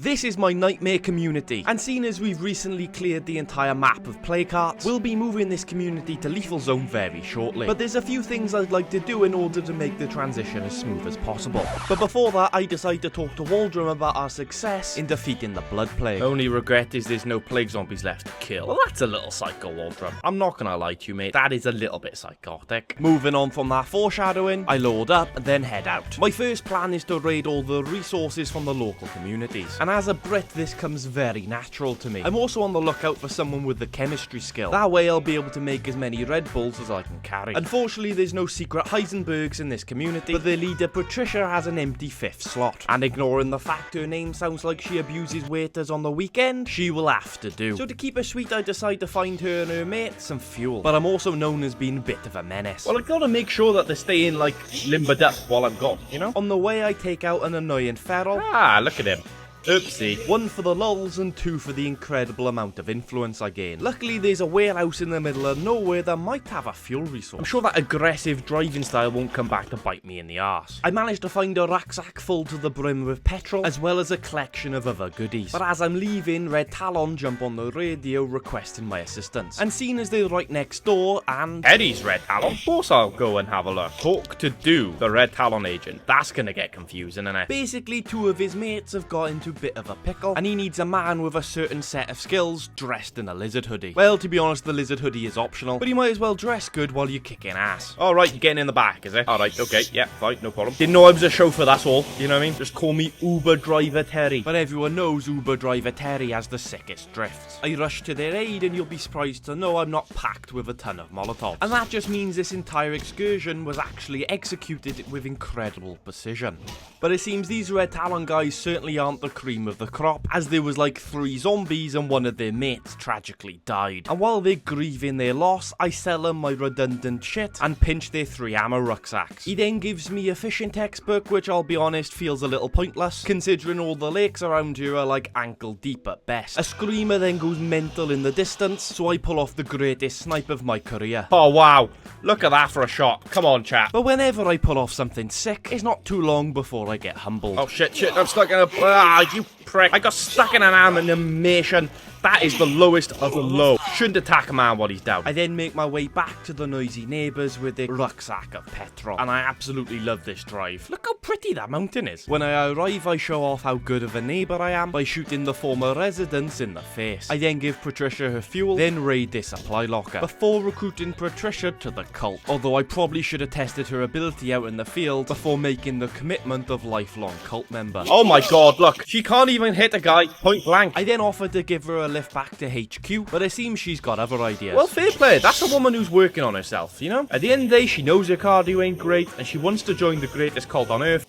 This is my nightmare community, and seeing as we've recently cleared the entire map of play carts, we'll be moving this community to Lethal Zone very shortly. But there's a few things I'd like to do in order to make the transition as smooth as possible. But before that, I decide to talk to Waldrum about our success in defeating the Blood Plague. Only regret is there's no plague zombies left to kill. Well, that's a little psycho, Waldrum. I'm not gonna lie to you, mate. That is a little bit psychotic. Moving on from that foreshadowing, I load up and then head out. My first plan is to raid all the resources from the local communities. And as a Brit, this comes very natural to me. I'm also on the lookout for someone with the chemistry skill. That way I'll be able to make as many Red Bulls as I can carry. Unfortunately, there's no secret Heisenbergs in this community, but their leader Patricia has an empty 5th slot. And ignoring the fact her name sounds like she abuses waiters on the weekend, she will have to do. So to keep her sweet, I decide to find her and her mate some fuel. But I'm also known as being a bit of a menace. Well, I've got to make sure that they're staying, like, limbered up while I'm gone, you know? On the way, I take out an annoying feral. Ah, look at him. Oopsie. 1 for the lulz and 2 for the incredible amount of influence I gain. Luckily, there's a warehouse in the middle of nowhere that might have a fuel resource. I'm sure that aggressive driving style won't come back to bite me in the arse. I managed to find a rucksack full to the brim with petrol, as well as a collection of other goodies. But as I'm leaving, Red Talon jump on the radio requesting my assistance. And seeing as they're right next door and... Eddie's Red Talon? Of course I'll go and have a look. Talk to Do, the Red Talon agent. That's gonna get confusing, isn't it? Basically, 2 of his mates have got into bit of a pickle, and he needs a man with a certain set of skills dressed in a lizard hoodie. Well, to be honest, the lizard hoodie is optional, but you might as well dress good while you're kicking ass. Alright, you're getting in the back, is it? Alright, okay, yeah, fine, no problem. Didn't know I was a chauffeur, that's all, you know what I mean? Just call me Uber Driver Terry. But everyone knows Uber Driver Terry has the sickest drifts. I rush to their aid, and you'll be surprised to know I'm not packed with a ton of Molotovs. And that just means this entire excursion was actually executed with incredible precision. But it seems these Red Talon guys certainly aren't the cream of the crop, as there was like 3 zombies and one of their mates tragically died. And while they're grieving their loss, I sell them my redundant shit and pinch their 3 ammo rucksacks. He then gives me a fishing textbook, which I'll be honest feels a little pointless, considering all the lakes around here are like ankle deep at best. A screamer then goes mental in the distance, so I pull off the greatest snipe of my career. Oh wow, look at that for a shot. Come on, chap. But whenever I pull off something sick, it's not too long before I get humbled. Oh shit, I'm stuck in a... Ah, you prick. I got stuck in an animation. That is the lowest of the low. Shouldn't attack a man while he's down. I then make my way back to the noisy neighbours with a rucksack of petrol. And I absolutely love this drive. Look how pretty that mountain is. When I arrive, I show off how good of a neighbour I am by shooting the former residents in the face. I then give Patricia her fuel, then raid their supply locker, before recruiting Patricia to the cult. Although I probably should have tested her ability out in the field before making the commitment of lifelong cult member. Oh my god, look. She can't even hit a guy point blank. I then offered to give her a lift back to HQ, but it seems she's got other ideas. Well, fair play. That's a woman who's working on herself, you know? At the end of the day, she knows her cardio ain't great, and she wants to join the greatest cult on Earth.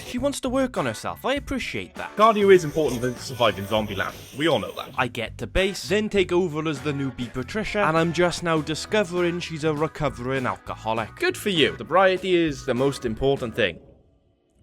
She wants to work on herself. I appreciate that. Cardio is important to survive in Zombieland. We all know that. I get to base, then take over as the newbie Patricia, and I'm just now discovering she's a recovering alcoholic. Good for you. Sobriety is the most important thing.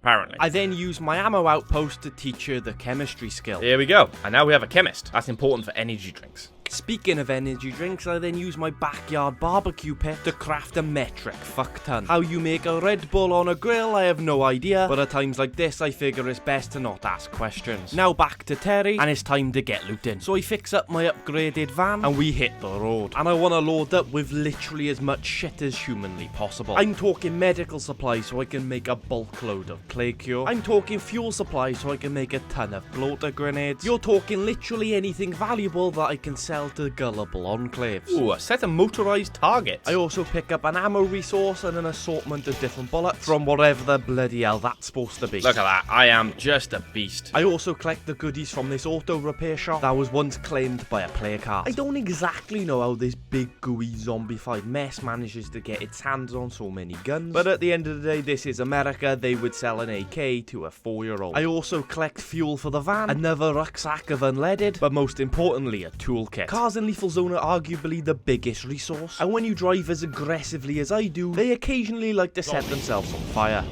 Apparently. I then use my ammo outpost to teach her the chemistry skill. Here we go. And now we have a chemist. That's important for energy drinks. Speaking of energy drinks, I then use my backyard barbecue pit to craft a metric fuckton. How you make a Red Bull on a grill, I have no idea, but at times like this, I figure it's best to not ask questions. Now back to Terry, and it's time to get looting. So I fix up my upgraded van, and we hit the road. And I want to load up with literally as much shit as humanly possible. I'm talking medical supplies so I can make a bulk load of plague cure. I'm talking fuel supplies so I can make a ton of bloater grenades. You're talking literally anything valuable that I can sell to gullible enclaves. Ooh, a set of motorized targets. I also pick up an ammo resource and an assortment of different bullets from whatever the bloody hell that's supposed to be. Look at that, I am just a beast. I also collect the goodies from this auto repair shop that was once claimed by a player cart. I don't exactly know how this big gooey zombified mess manages to get its hands on so many guns, but at the end of the day, this is America. They would sell an AK to a 4-year-old. I also collect fuel for the van, another rucksack of unleaded, but most importantly, a toolkit. Cars in Lethal Zone are arguably the biggest resource, and when you drive as aggressively as I do, they occasionally like to set themselves on fire.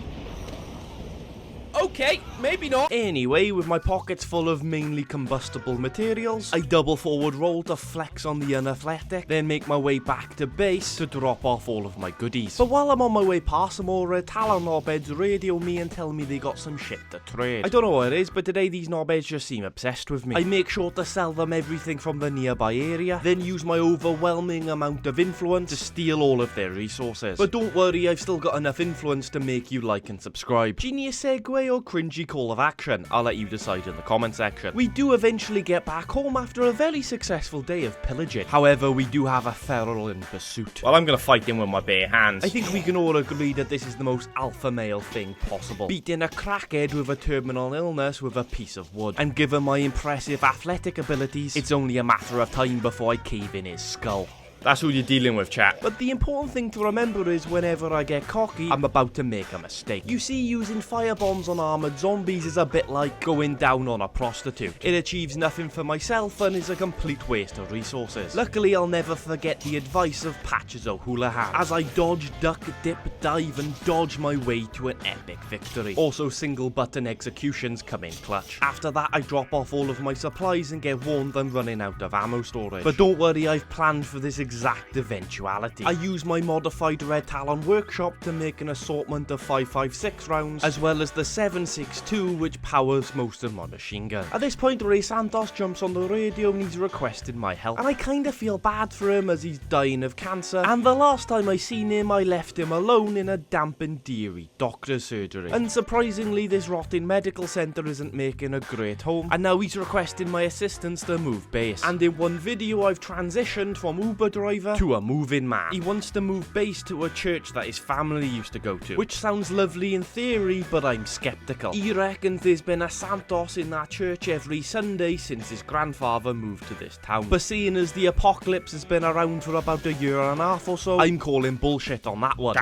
Okay, maybe not. Anyway, with my pockets full of mainly combustible materials, I double forward roll to flex on the unathletic, then make my way back to base to drop off all of my goodies. But while I'm on my way past some more Talon knobheads radio me and tell me they got some shit to trade. I don't know what it is, but today these knobheads just seem obsessed with me. I make sure to sell them everything from the nearby area, then use my overwhelming amount of influence to steal all of their resources. But don't worry, I've still got enough influence to make you like and subscribe. Genius segue or cringy call of action? I'll let you decide in the comment section. We do eventually get back home after a very successful day of pillaging. However, we do have a feral in pursuit. Well, I'm gonna fight him with my bare hands. I think we can all agree that this is the most alpha male thing possible. Beating a crackhead with a terminal illness with a piece of wood. And given my impressive athletic abilities, it's only a matter of time before I cave in his skull. That's who you're dealing with, chat. But the important thing to remember is whenever I get cocky, I'm about to make a mistake. You see, using firebombs on armoured zombies is a bit like going down on a prostitute. It achieves nothing for myself and is a complete waste of resources. Luckily, I'll never forget the advice of Patches O'Houlihan as I dodge, duck, dip, dive and dodge my way to an epic victory. Also, single button executions come in clutch. After that, I drop off all of my supplies and get warned I'm running out of ammo storage. But don't worry, I've planned for this exact eventuality. I use my modified Red Talon workshop to make an assortment of 5.56 rounds, as well as the 7.62 which powers most of my machine gun. At this point, Ray Santos jumps on the radio and he's requested my help, and I kinda feel bad for him as he's dying of cancer, and the last time I seen him I left him alone in a damp and deary doctor's surgery. Unsurprisingly, this rotting medical centre isn't making a great home, and now he's requesting my assistance to move base. And in one video I've transitioned from Uber driver to a moving man. He wants to move base to a church that his family used to go to, which sounds lovely in theory, but I'm skeptical. He reckons there's been a Santos in that church every Sunday since his grandfather moved to this town. But seeing as the apocalypse has been around for about a year and a half or so, I'm calling bullshit on that one.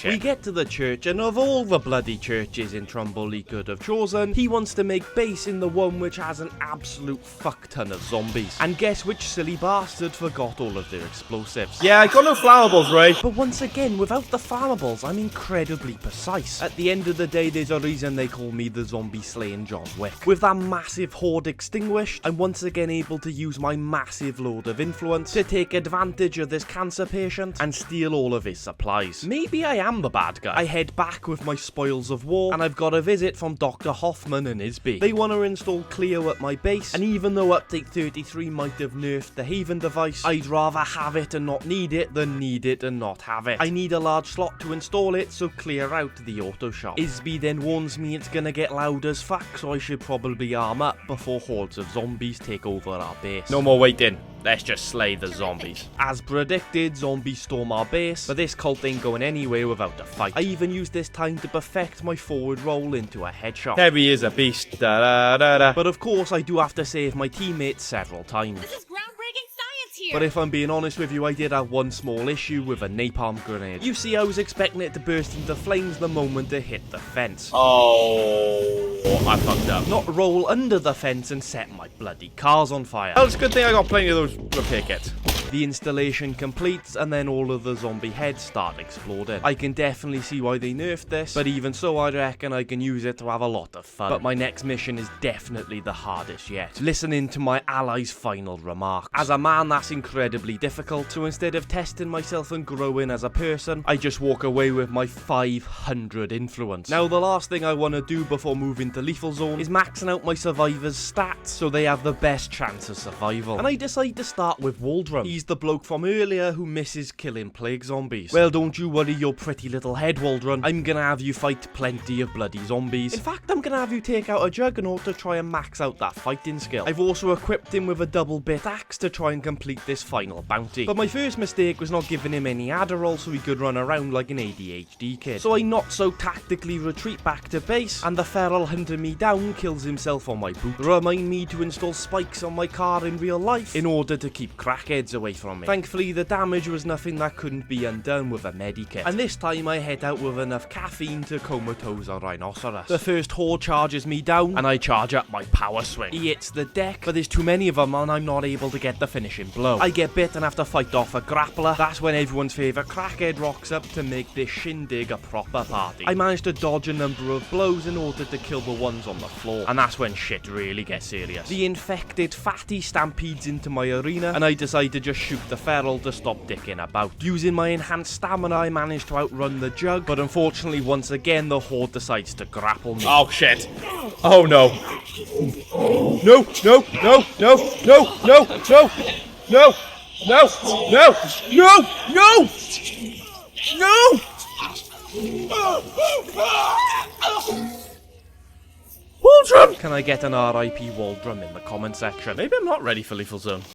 We get to the church, and of all the bloody churches in Trumbull he could have chosen, he wants to make base in the one which has an absolute fuck ton of zombies. And guess which silly bastard forgot all of their explosives? Yeah, I got no flammables, right? But once again, without the flammables, I'm incredibly precise. At the end of the day, there's a reason they call me the zombie slaying John Wick. With that massive horde extinguished, I'm once again able to use my massive load of influence to take advantage of this cancer patient and steal all of his supplies. Maybe I am the bad guy. I head back with my spoils of war, and I've got a visit from Dr. Hoffman and his bee. They want to install Clio at my base, and even though update 33 might have nerfed the Haven device, I'd rather have it and not need it than need it and not have it. I need a large slot to install it, so clear out the auto shop. Isby then warns me it's gonna get loud as fuck, so I should probably arm up before hordes of zombies take over our base. No more waiting. Let's just slay the zombies. As predicted, zombies storm our base, but this cult ain't going anywhere without a fight. I even used this time to perfect my forward roll into a headshot. There he is, a beast. Da, da, da, da. But of course, I do have to save my teammates several times. This is groundbreaking science here! But if I'm being honest with you, I did have one small issue with a napalm grenade. You see, I was expecting it to burst into flames the moment it hit the fence. Oh, I fucked up. Not roll under the fence and set my bloody cars on fire. Well, it's a good thing I got plenty of those repair kits. The installation completes, and then all of the zombie heads start exploding. I can definitely see why they nerfed this, but even so, I reckon I can use it to have a lot of fun. But my next mission is definitely the hardest yet. Listening to my allies' final remarks. As a man, that's incredibly difficult, so instead of testing myself and growing as a person, I just walk away with my 500 influence. Now, the last thing I want to do before moving to Lethal Zone is maxing out my survivors' stats so they have the best chance of survival. And I decide to start with Waldrum. He's the bloke from earlier who misses killing plague zombies. Well, don't you worry your pretty little head, Waldron. I'm gonna have you fight plenty of bloody zombies. In fact, I'm gonna have you take out a juggernaut to try and max out that fighting skill. I've also equipped him with a double bit axe to try and complete this final bounty. But my first mistake was not giving him any Adderall so he could run around like an ADHD kid. So I not so tactically retreat back to base, and the feral hunting me down kills himself on my boot. Remind me to install spikes on my car in real life in order to keep crackheads away away from me. Thankfully, the damage was nothing that couldn't be undone with a medikit. And this time I head out with enough caffeine to comatose a rhinoceros. The first horde charges me down, and I charge up my power swing. He hits the deck, but there's too many of them and I'm not able to get the finishing blow. I get bit and have to fight off a grappler. That's when everyone's favourite crackhead rocks up to make this shindig a proper party. I managed to dodge a number of blows in order to kill the ones on the floor, and that's when shit really gets serious. The infected fatty stampedes into my arena, and I decide to just shoot the feral to stop dicking about. Using my enhanced stamina, I manage to outrun the jug, but unfortunately once again the horde decides to grapple me. Oh shit. Oh no. No, no, no, no, no, no, no, no, no, no, no, no, no! Waldrum! Can I get an RIP Waldrum in the comment section? Maybe I'm not ready for Lethal Zone.